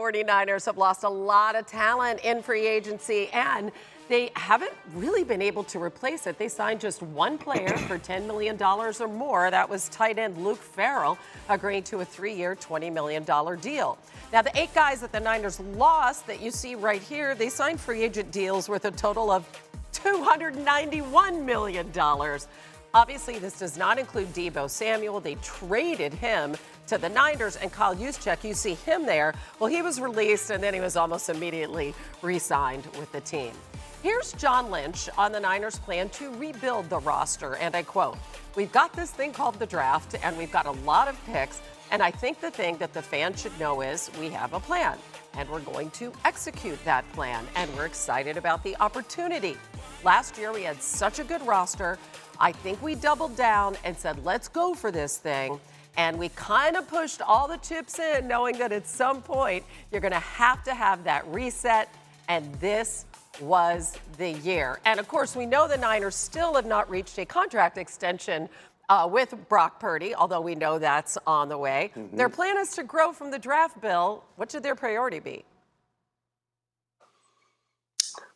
49ers have lost a lot of talent in free agency, and they haven't really been able to replace it. They signed just one player for $10 million or more. That was tight end Luke Farrell, agreeing to a 3-year, $20 million deal. Now, the 8 guys that the Niners lost that you see right here, they signed free agent deals worth a total of $291 million. Obviously, this does not include Deebo Samuel. They traded him to the Niners, and Kyle Juszczyk, you see him there. Well, he was released, and then he was almost immediately re-signed with the team. Here's John Lynch on the Niners' plan to rebuild the roster, and I quote, "We've got this thing called the draft, and we've got a lot of picks, and I think the thing that the fans should know is we have a plan, and we're going to execute that plan, and we're excited about the opportunity. Last year, we had such a good roster. I think we doubled down and said, let's go for this thing. And we kind of pushed all the chips in, knowing that at some point, you're going to have that reset. And this was the year." And of course, we know the Niners still have not reached a contract extension with Brock Purdy, although we know that's on the way. Their plan is to grow from the draft, Bill. What should their priority be?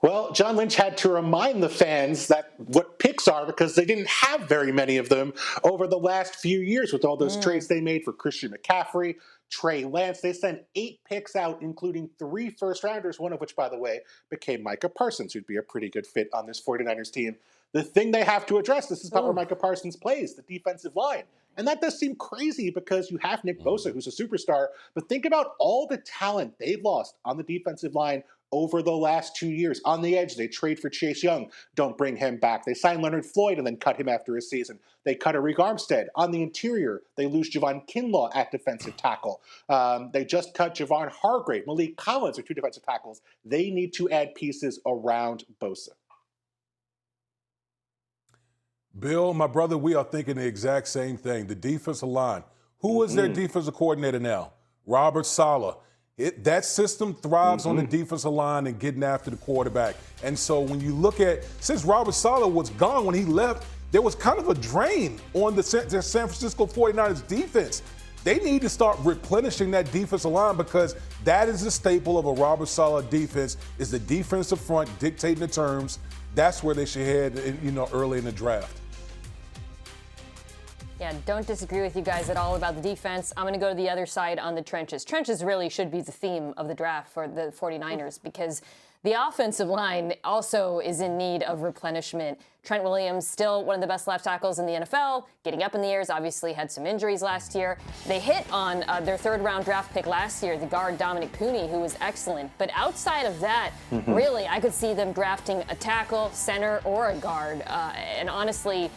Well, John Lynch had to remind the fans that what picks are, because they didn't have very many of them over the last few years with all those trades they made for Christian McCaffrey, Trey Lance. They sent 8 picks out, including 3 first-rounders, one of which, by the way, became Micah Parsons, who'd be a pretty good fit on this 49ers team. The thing they have to address, this is about where Micah Parsons plays, the defensive line. And that does seem crazy because you have Nick Bosa, who's a superstar, but think about all the talent they've lost on the defensive line over the last 2 years. On the edge, they trade for Chase Young, don't bring him back. They sign Leonard Floyd and then cut him after a season. They cut Arik Armstead. On the interior, they lose Javon Kinlaw at defensive tackle. They just cut Javon Hargrave. Malik Collins are 2 defensive tackles. They need to add pieces around Bosa. Bill, my brother, we are thinking the exact same thing. The defensive line. Who is their defensive coordinator now? Robert Saleh. That system thrives on the defensive line and getting after the quarterback. And so when you look at, since Robert Saleh was gone when he left, there was kind of a drain on the San Francisco 49ers defense. They need to start replenishing that defensive line, because that is the staple of a Robert Saleh defense, is the defensive front dictating the terms. That's where they should head, early in the draft. Yeah, don't disagree with you guys at all about the defense. I'm going to go to the other side on the trenches. Trenches really should be the theme of the draft for the 49ers, because the offensive line also is in need of replenishment. Trent Williams, still one of the best left tackles in the NFL, getting up in the years, obviously had some injuries last year. They hit on their 3rd-round draft pick last year, the guard Dominic Pooney, who was excellent. But outside of that, really, I could see them drafting a tackle, center, or a guard. And honestly,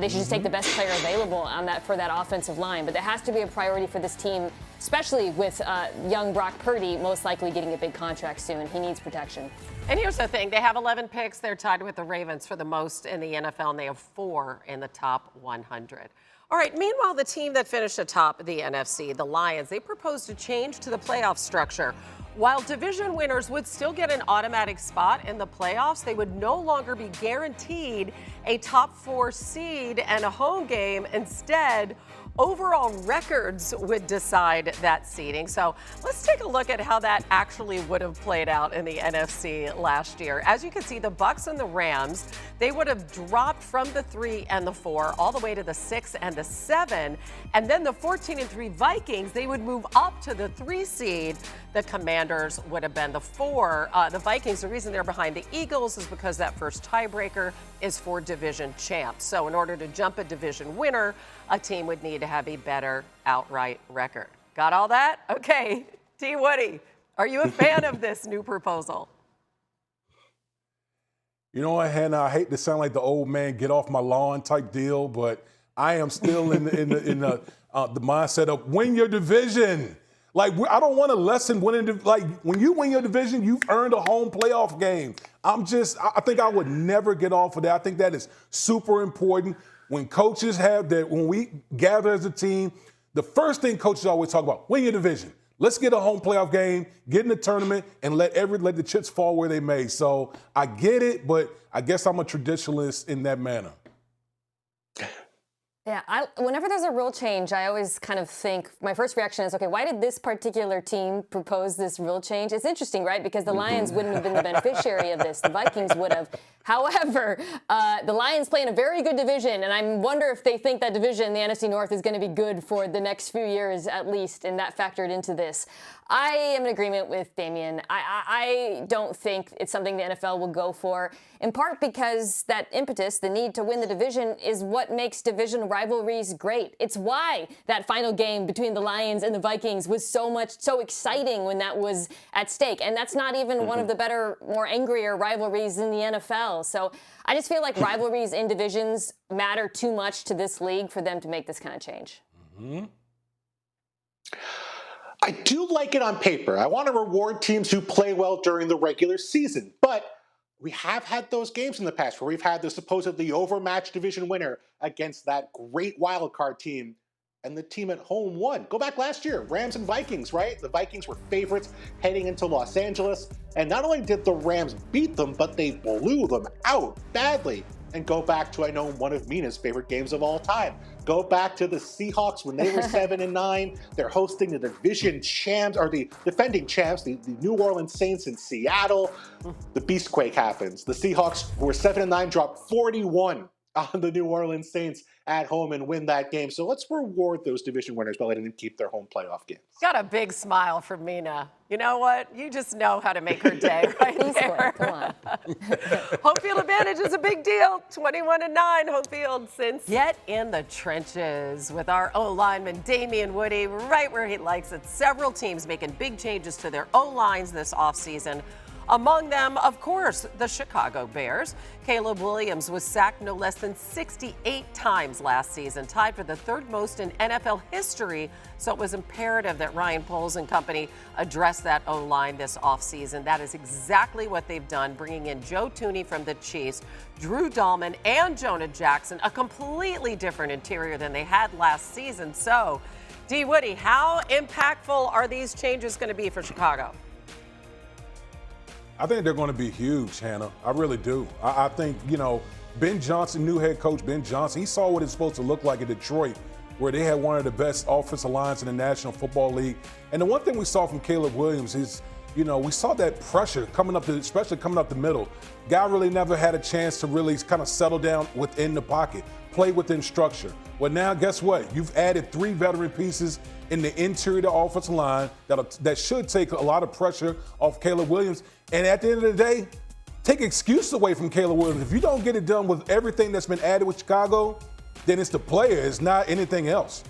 they should just take the best player available on that for that offensive line. But that has to be a priority for this team, especially with young Brock Purdy most likely getting a big contract soon. He needs protection. And here's the thing. They have 11 picks. They're tied with the Ravens for the most in the NFL, and they have 4 in the top 100. All right, meanwhile, the team that finished atop the NFC, the Lions, they proposed a change to the playoff structure. While division winners would still get an automatic spot in the playoffs, they would no longer be guaranteed a top 4 seed and a home game. Instead, overall records would decide that seeding. So let's take a look at how that actually would have played out in the NFC last year. As you can see, the Bucs and the Rams, they would have dropped from the 3 and the 4 all the way to the 6 and the 7. And then the 14 and 3 Vikings, they would move up to the 3 seed. The Commanders would have been the 4. The Vikings, the reason they're behind the Eagles is because that first tiebreaker is for division champs. So in order to jump a division winner, a team would need to have a better outright record. Got all that? Okay. T. Woody, are you a fan of this new proposal? You know what, Hannah, I hate to sound like the old man get off my lawn type deal, but I am still in the mindset of win your division. Like, I don't want to lessen winning. Like, when you win your division, you've earned a home playoff game. I think I would never get off of that. I think that is super important. When coaches have that, when we gather as a team, the first thing coaches always talk about, win your division. Let's get a home playoff game, get in the tournament, and let the chips fall where they may. So I get it, but I guess I'm a traditionalist in that manner. Yeah, whenever there's a rule change, I always kind of think, my first reaction is, okay, why did this particular team propose this rule change? It's interesting, right? Because the Lions wouldn't have been the beneficiary of this. The Vikings would have. However, the Lions play in a very good division, and I wonder if they think that division, the NFC North, is going to be good for the next few years at least, and that factored into this. I am in agreement with Damien. I don't think it's something the NFL will go for, in part because that impetus, the need to win the division, is what makes division rivalries great. It's why that final game between the Lions and the Vikings was so exciting when that was at stake. And that's not even one of the better, more angrier rivalries in the NFL. So I just feel like rivalries in divisions matter too much to this league for them to make this kind of change. I do like it on paper. I want to reward teams who play well during the regular season. But we have had those games in the past where we've had the supposedly overmatched division winner against that great wildcard team, and the team at home won. Go back last year, Rams and Vikings, right? The Vikings were favorites heading into Los Angeles, and not only did the Rams beat them, but they blew them out badly. And go back to, I know, one of Mina's favorite games of all time. Go back to the Seahawks when they were 7-9. They're hosting the division champs, or the defending champs, the New Orleans Saints in Seattle. The Beastquake happens. The Seahawks, who were 7-9, dropped 41 on the New Orleans Saints at home and win that game. So let's reward those division winners by letting them keep their home playoff games. Got a big smile from Mina. You know what? You just know how to make her day right there. Come on. Home field advantage is a big deal. 21-9 home field since. Get in the trenches with our O-lineman Damien Woody, right where he likes it. Several teams making big changes to their O-lines this offseason. Among them, of course, the Chicago Bears. Caleb Williams was sacked no less than 68 times last season, tied for the third most in NFL history. So it was imperative that Ryan Poles and company address that O-line this offseason. That is exactly what they've done, bringing in Joe Thuney from the Chiefs, Drew Dahlman, and Jonah Jackson, a completely different interior than they had last season. So, D. Woody, how impactful are these changes going to be for Chicago? I think they're going to be huge, Hannah. I really do. I think, Ben Johnson, new head coach Ben Johnson, he saw what it's supposed to look like in Detroit, where they had one of the best offensive lines in the National Football League. And the one thing we saw from Caleb Williams is, we saw that pressure especially coming up the middle. Guy really never had a chance to really kind of settle down within the pocket, play within structure. Well, now guess what? You've added 3 veteran pieces in the interior of the offensive line that should take a lot of pressure off Caleb Williams. And at the end of the day, take excuses away from Caleb Williams. If you don't get it done with everything that's been added with Chicago, then it's the player, it's not anything else.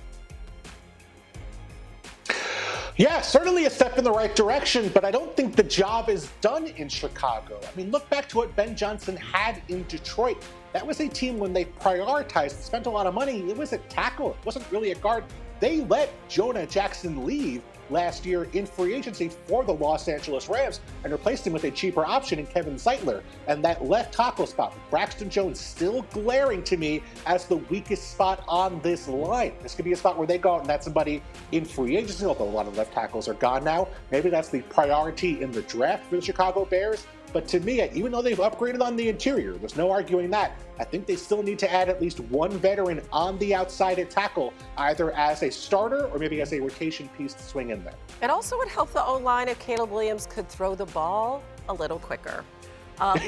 Yeah, certainly a step in the right direction, but I don't think the job is done in Chicago. I mean, look back to what Ben Johnson had in Detroit. That was a team when they prioritized, spent a lot of money. It was a tackle. It wasn't really a guard. They let Jonah Jackson leave last year in free agency for the Los Angeles Rams and replaced him with a cheaper option in Kevin Zeitler. And that left tackle spot, Braxton Jones, still glaring to me as the weakest spot on this line. This could be a spot where they go out and that's somebody in free agency, although a lot of left tackles are gone now. Maybe that's the priority in the draft for the Chicago Bears. But to me, even though they've upgraded on the interior, there's no arguing that, I think they still need to add at least one veteran on the outside at tackle, either as a starter or maybe as a rotation piece to swing in there. It also would help the O-line if Caleb Williams could throw the ball a little quicker.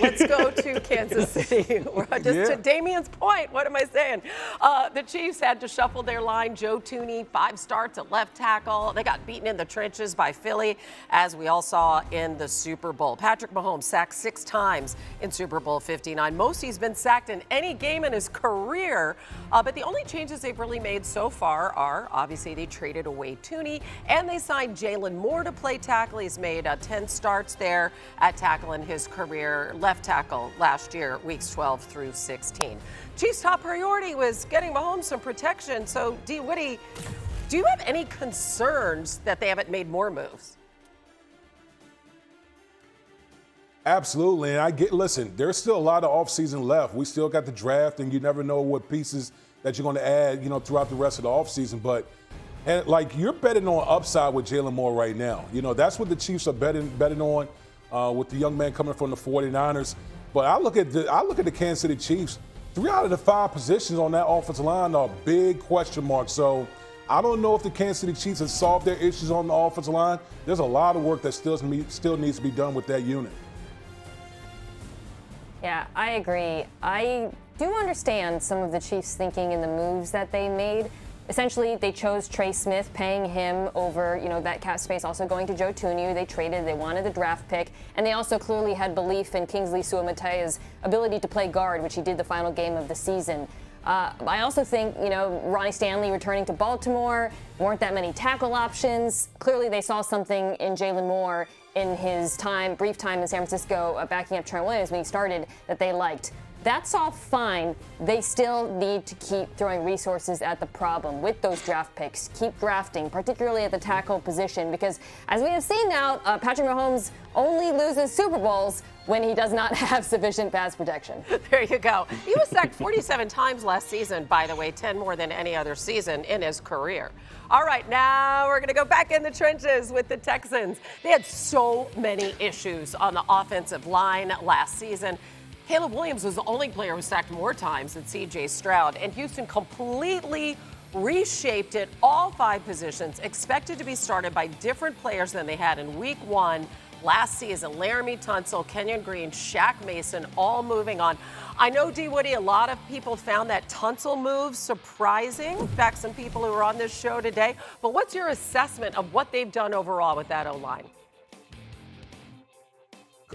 Let's go to Kansas City. To Damien's point, what am I saying? The Chiefs had to shuffle their line. Joe Thuney, 5 starts at left tackle. They got beaten in the trenches by Philly, as we all saw in the Super Bowl. Patrick Mahomes sacked 6 times in Super Bowl 59. Most he's been sacked in any game in his career. But the only changes they've really made so far are, obviously, they traded away Thuney, and they signed Jalen Moore to play tackle. He's made 10 starts there at tackle in his career. Left tackle last year, weeks 12 through 16. Chiefs' top priority was getting Mahomes some protection. So, D. Woody, do you have any concerns that they haven't made more moves? Absolutely. And listen, there's still a lot of offseason left. We still got the draft, and you never know what pieces that you're going to add, throughout the rest of the offseason. But you're betting on upside with Jalen Moore right now. That's what the Chiefs are betting on. With the young man coming from the 49ers. But I look at the Kansas City Chiefs. 3 out of the 5 positions on that offensive line are big question marks. So I don't know if the Kansas City Chiefs have solved their issues on the offensive line. There's a lot of work that still needs to be done with that unit. Yeah, I agree. I do understand some of the Chiefs' thinking in the moves that they made. Essentially, they chose Trey Smith, paying him over, that cap space, also going to Joe Tunu. They wanted the draft pick, and they also clearly had belief in Kingsley Suamataya's ability to play guard, which he did the final game of the season. I also think, Ronnie Stanley returning to Baltimore, weren't that many tackle options. Clearly, they saw something in Jalen Moore in his brief time in San Francisco, backing up Trent Williams when he started, that they liked. That's all fine. They still need to keep throwing resources at the problem with those draft picks. Keep drafting, particularly at the tackle position, because as we have seen now, Patrick Mahomes only loses Super Bowls when he does not have sufficient pass protection. There you go. He was sacked 47 times last season, by the way, 10 more than any other season in his career. All right, now we're going to go back in the trenches with the Texans. They had so many issues on the offensive line last season. Caleb Williams was the only player who sacked more times than C.J. Stroud, and Houston completely reshaped it. All 5 positions expected to be started by different players than they had in Week 1 last season. Laramie Tunsil, Kenyon Green, Shaq Mason, all moving on. I know, D. Woody, a lot of people found that Tunsil move surprising. In fact, some people who were on this show today. But what's your assessment of what they've done overall with that O-line?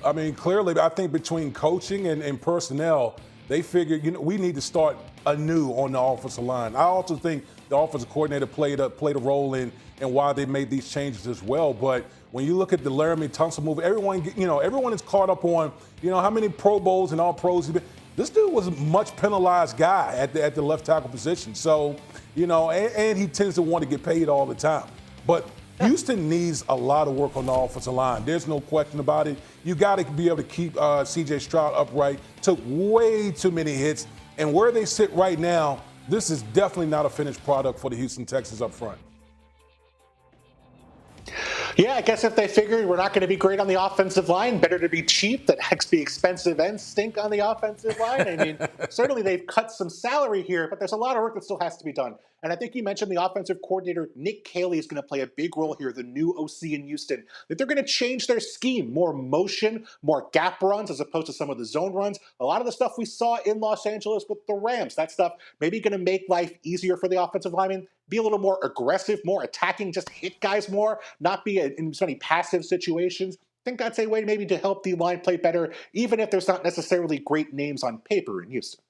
I mean, clearly, I think between coaching and personnel, they figured, we need to start anew on the offensive line. I also think the offensive coordinator played a role in why they made these changes as well. But when you look at the Laramie Tunsil move, everyone is caught up on, how many Pro Bowls and All Pros he's been. This dude was a much penalized guy at the left tackle position. So, and he tends to want to get paid all the time. But Houston needs a lot of work on the offensive line. There's no question about it. You got to be able to keep C.J. Stroud upright. Took way too many hits. And where they sit right now, this is definitely not a finished product for the Houston Texans up front. Yeah, I guess if they figured we're not going to be great on the offensive line, better to be cheap than be expensive and stink on the offensive line. I mean, certainly they've cut some salary here, but there's a lot of work that still has to be done. And I think you mentioned the offensive coordinator, Nick Caley, is going to play a big role here, the new OC in Houston, that they're going to change their scheme, more motion, more gap runs as opposed to some of the zone runs. A lot of the stuff we saw in Los Angeles with the Rams, that stuff maybe going to make life easier for the offensive linemen, be a little more aggressive, more attacking, just hit guys more, not be in so many passive situations. I think that's a way maybe to help the line play better, even if there's not necessarily great names on paper in Houston.